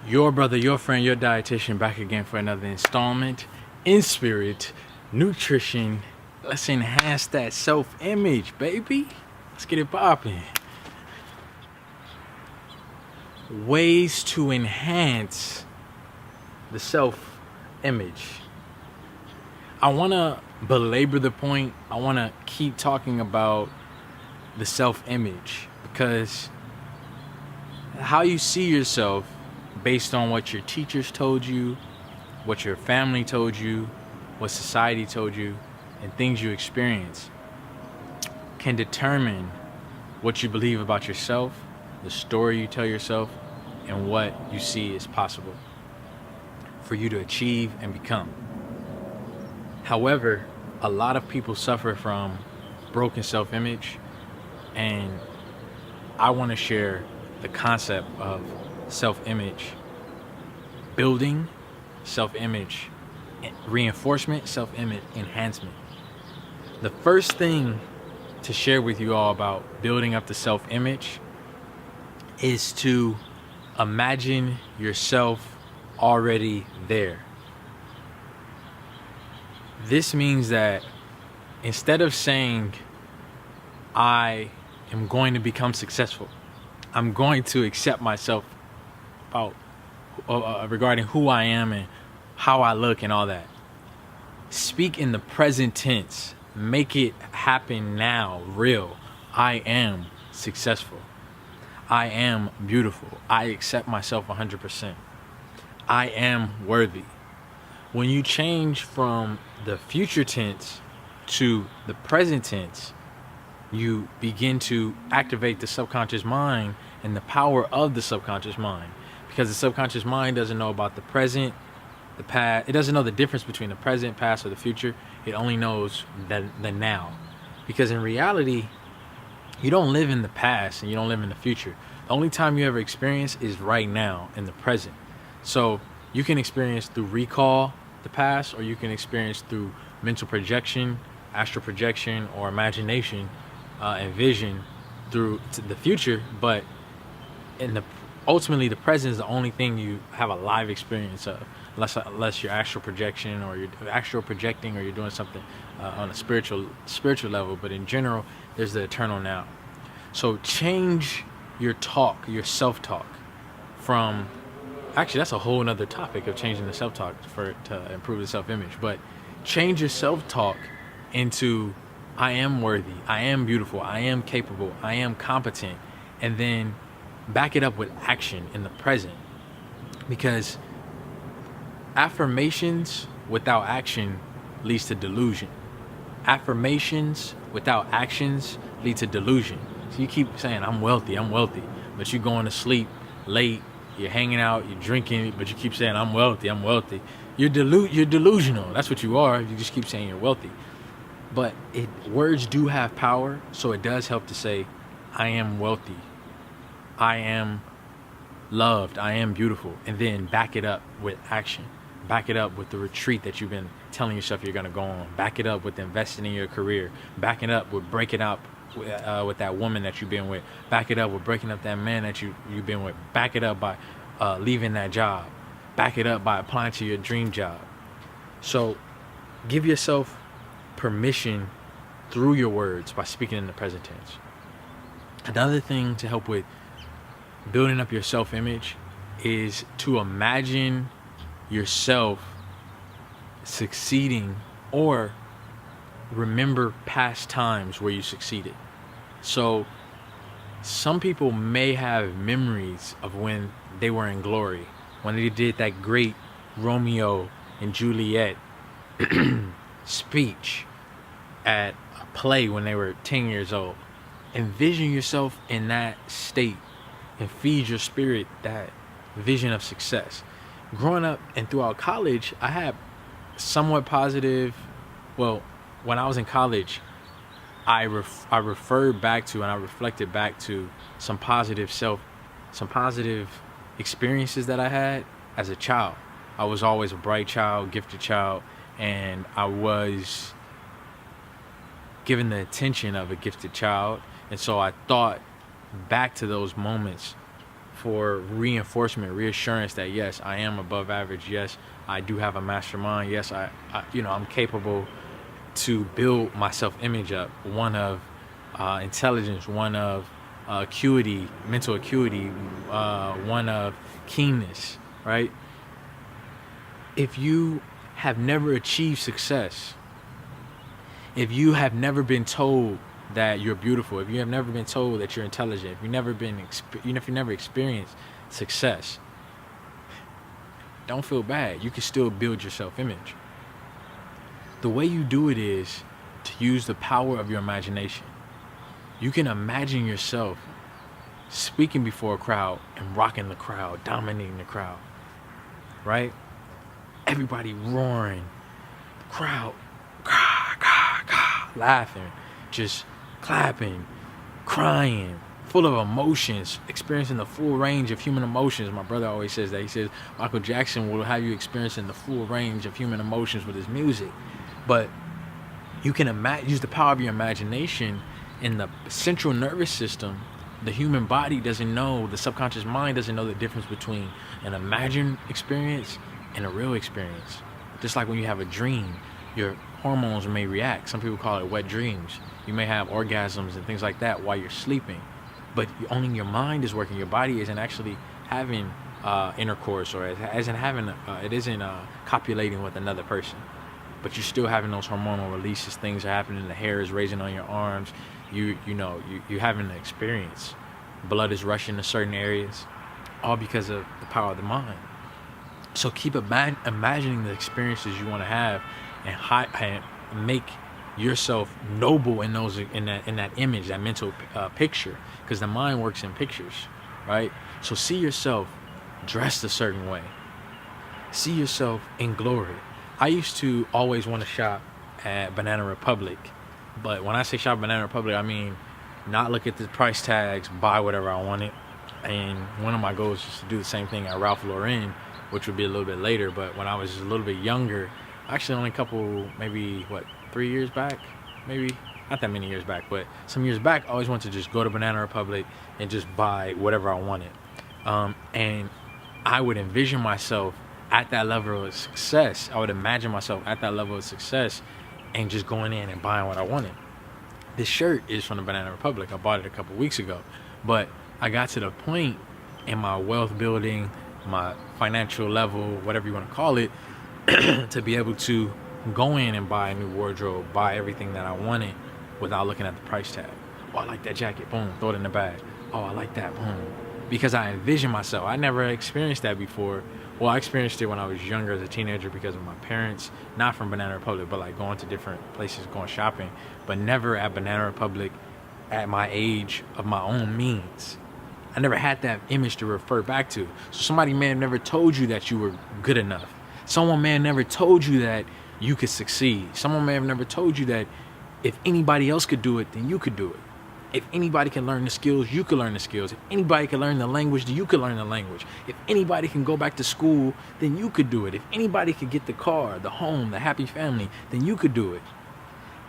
Your brother, your friend, your dietitian back again for another installment. Inspirit, nutrition. Let's enhance that self-image, baby. Let's get it popping. Ways to enhance the self-image. I want to belabor the point. I want to keep talking about the self-image because how you see yourself based on what your teachers told you, what your family told you, what society told you, and things you experience can determine what you believe about yourself, the story you tell yourself, and what you see is possible for you to achieve and become. However, a lot of people suffer from broken self-image, and I want to share the concept of self-image building, self-image reinforcement, self-image enhancement. The first thing to share with you all about building up the self-image is to imagine yourself already there. This means that instead of saying, I am going to become successful, I'm going to accept myself regarding who I am and how I look and all that. Speak in the present tense. Make it happen now, real. I am successful. I am beautiful. I accept myself 100%. I am worthy. When you change from the future tense to the present tense, you begin to activate the subconscious mind and the power of the subconscious mind. Because the subconscious mind doesn't know about the present, the past. It doesn't know the difference between the present, past, or the future. It only knows the now. Because in reality, you don't live in the past and you don't live in the future. The only time you ever experience is right now, in the present. So you can experience through recall the past, or you can experience through mental projection, astral projection, or imagination and vision through to the future. But ultimately, the present is the only thing you have a live experience of, unless you're astral projection or you're astral projecting or you're doing something on a spiritual level. But in general, there's the eternal now. So change your talk, your self-talk from, actually that's a whole nother topic of changing the self-talk to improve the self-image. But change your self-talk into I am worthy, I am beautiful, I am capable, I am competent, and then back it up with action in the present. Because affirmations without action leads to delusion. Affirmations without actions lead to delusion. So you keep saying, I'm wealthy, but you're going to sleep late, you're hanging out, you're drinking, but you keep saying, I'm wealthy. You're delusional. That's what you are. You just keep saying you're wealthy. But words do have power, so it does help to say, I am wealthy, I am loved, I am beautiful, and then back it up with action. Back it up with the retreat that you've been telling yourself you're going to go on. Back it up with investing in your career. Back it up with breaking up with that woman that you've been with. Back it up with breaking up that man that you've been with. Back it up by leaving that job. Back it up by applying to your dream job. So give yourself permission through your words by speaking in the present tense. Another thing to help with building up your self-image is to imagine yourself succeeding or remember past times where you succeeded. So some people may have memories of when they were in glory, when they did that great Romeo and Juliet speech at a play when they were 10 years old. Envision yourself in that state and feed your spirit that vision of success. Growing up and throughout college, I had somewhat positive, well, when I was in college, I referred back to and I reflected back to some positive experiences that I had as a child. I was always a bright child, gifted child, and I was given the attention of a gifted child. And so I thought back to those moments for reinforcement, reassurance that yes, I am above average. Yes, I do have a mastermind. Yes, I'm capable to build my self-image up. One of intelligence, one of acuity, mental acuity, one of keenness, right? If you have never achieved success, if you have never been told that you're beautiful, if you have never been told that you're intelligent, if you've never experienced success, don't feel bad. You can still build your self-image. The way you do it is to use the power of your imagination. You can imagine yourself speaking before a crowd and rocking the crowd, dominating the crowd, right? Everybody roaring, the crowd, laughing, just clapping, crying, full of emotions, experiencing the full range of human emotions. My brother always says that. He says Michael Jackson will have you experiencing the full range of human emotions with his music. But you can use the power of your imagination. In the central nervous system, the human body doesn't know, the subconscious mind doesn't know the difference between an imagined experience and a real experience. Just like when you have a dream, your hormones may react. Some people call it wet dreams. You may have orgasms and things like that while you're sleeping, but only your mind is working. Your body isn't actually having intercourse, or it isn't copulating with another person. But you're still having those hormonal releases. Things are happening. The hair is raising on your arms. You're having an experience. Blood is rushing to certain areas, all because of the power of the mind. So keep imagining the experiences you want to have, and make yourself noble in that image, that mental picture, because the mind works in pictures, right? So see yourself dressed a certain way. See yourself in glory. I used to always want to shop at Banana Republic, but when I say shop at Banana Republic, I mean not look at the price tags, buy whatever I wanted. And one of my goals is to do the same thing at Ralph Lauren, which would be a little bit later. But when I was just a little bit younger, actually only a couple, maybe 3 years back, maybe not that many years back, but some years back, I always wanted to just go to Banana Republic and just buy whatever I wanted. And I would envision myself at that level of success. I would imagine myself at that level of success and just going in and buying what I wanted. This shirt is from the Banana Republic. I bought it a couple weeks ago, but I got to the point in my wealth building, my financial level, whatever you want to call it, to be able to go in and buy a new wardrobe, buy everything that I wanted without looking at the price tag. Oh, I like that jacket, boom, throw it in the bag. Oh, I like that, boom. Because I envision myself. I never experienced that before. Well, I experienced it when I was younger as a teenager because of my parents, not from Banana Republic, but like going to different places, going shopping, but never at Banana Republic at my age of my own means. I never had that image to refer back to. So somebody may have never told you that you were good enough. Someone may have never told you that you could succeed. Someone may have never told you that if anybody else could do it, then you could do it. If anybody can learn the skills, you could learn the skills. If anybody can learn the language, then you could learn the language. If anybody can go back to school, then you could do it. If anybody could get the car, the home, the happy family, then you could do it.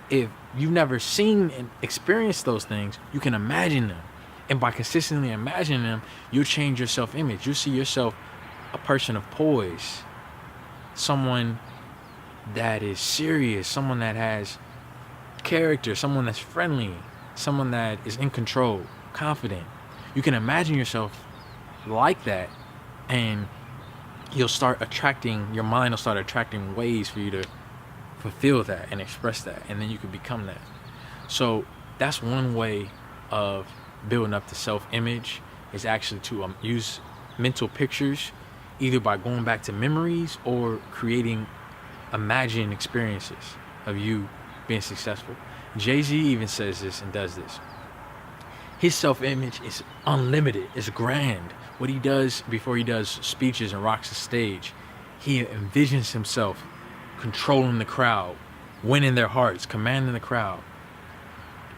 If you've never seen and experienced those things, you can imagine them. And by consistently imagining them, you'll change your self-image. You'll see yourself a person of poise, someone that is serious, someone that has character, someone that's friendly, someone that is in control, confident. You can imagine yourself like that, and your mind will start attracting ways for you to fulfill that and express that, and then you can become that. So that's one way of building up the self-image, is actually to use mental pictures, either by going back to memories or creating imagined experiences of you being successful. Jay-Z even says this and does this. His self-image is unlimited, it's grand. What he does before he does speeches and rocks the stage, he envisions himself controlling the crowd, winning their hearts, commanding the crowd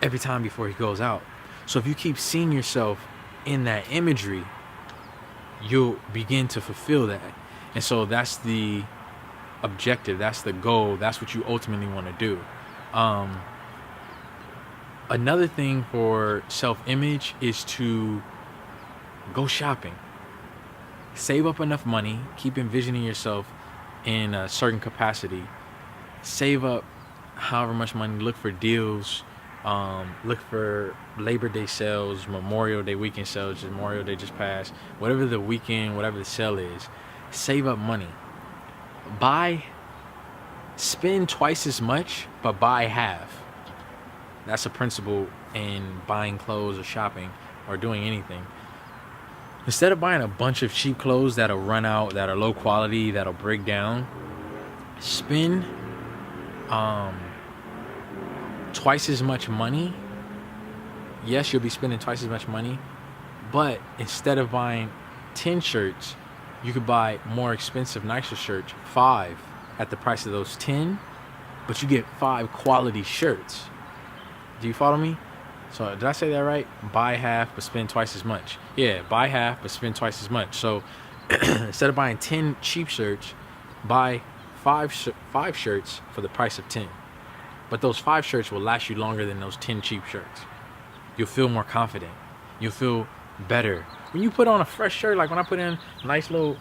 every time before he goes out. So if you keep seeing yourself in that imagery, you'll begin to fulfill that. And so that's the objective, that's the goal, that's what you ultimately want to do. Another thing for self-image is to go shopping. Save up enough money. Keep envisioning yourself in a certain capacity. Save up however much money. Look for deals. Look for Labor Day sales, Memorial Day weekend sales. Memorial Day just passed. Whatever the weekend, whatever the sale is, save up money. Spend twice as much, but buy half. That's a principle in buying clothes or shopping or doing anything. Instead of buying a bunch of cheap clothes that'll run out, that are low quality, that'll break down, spend twice as much money. Yes, you'll be spending twice as much money, but instead of buying 10 shirts, you could buy more expensive, nicer shirts, 5 at the price of those 10, but you get 5 quality shirts. Do you follow me? So did I say that right? Buy half, but spend twice as much. Yeah, buy half, but spend twice as much. So instead of buying 10 cheap shirts, buy 5 shirts for the price of 10. But those 5 shirts will last you longer than those 10 cheap shirts. You'll feel more confident. You'll feel better. When you put on a fresh shirt, like when I put in a nice little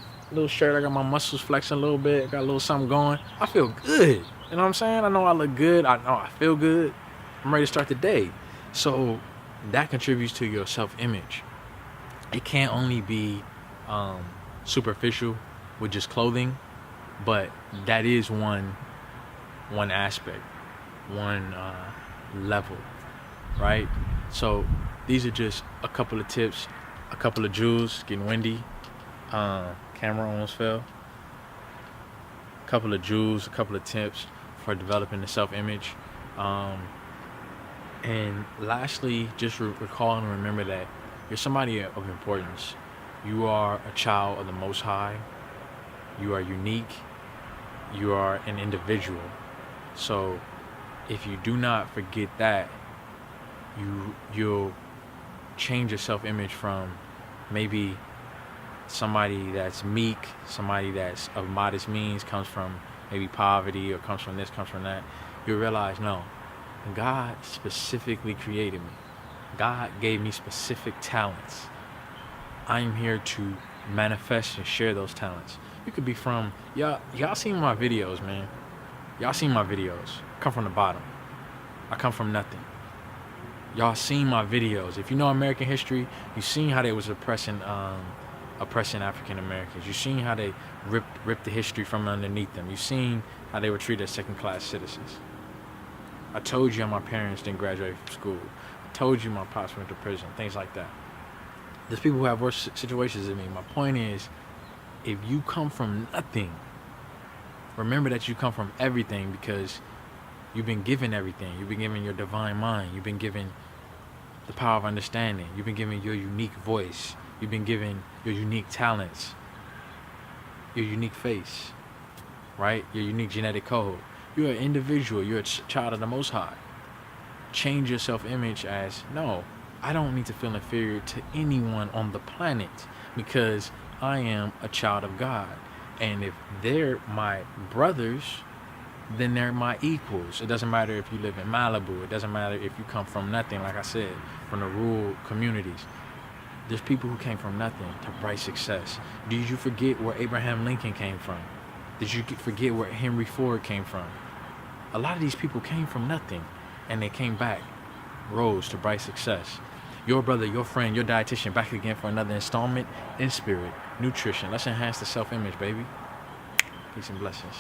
shirt, I got my muscles flexing a little bit, got a little something going, I feel good. You know what I'm saying? I know I look good. I know I feel good. I'm ready to start the day. So that contributes to your self-image. It can't only be superficial with just clothing, but that is one aspect, one level, right? So these are just a couple of tips, a couple of jewels. Getting windy. Camera almost fell. A couple of jewels, a couple of tips for developing the self-image. And lastly, just recall and remember that you're somebody of importance. You are a child of the Most High. You are unique. You are an individual. So if you do not forget that, you'll change your self-image from maybe somebody that's meek, somebody that's of modest means, comes from maybe poverty, or comes from this, comes from that. You'll realize, no, God specifically created me. God gave me specific talents. I'm here to manifest and share those talents. You could be from, y'all seen my videos, man. Y'all seen my videos. I come from the bottom. I come from nothing. Y'all seen my videos. If you know American history, you've seen how they was oppressing African Americans. You've seen how they ripped the history from underneath them. You've seen how they were treated as second-class citizens. I told you how my parents didn't graduate from school. I told you my pops went to prison, things like that. There's people who have worse situations than me. My point is, if you come from nothing, remember that you come from everything, because you've been given everything. You've been given your divine mind. You've been given the power of understanding. You've been given your unique voice. You've been given your unique talents, your unique face, right? Your unique genetic code. You're an individual. You're a child of the Most High. Change your self-image as, no, I don't need to feel inferior to anyone on the planet, because I am a child of God. And if they're my brothers, then they're my equals. It doesn't matter if you live in Malibu. It doesn't matter if you come from nothing, like I said, from the rural communities. There's people who came from nothing to bright success. Did you forget where Abraham Lincoln came from? Did you forget where Henry Ford came from? A lot of these people came from nothing, and they came back, rose to bright success. Your brother, your friend, your dietitian, back again for another installment. Inspirit, nutrition. Let's enhance the self-image, baby. Peace and blessings.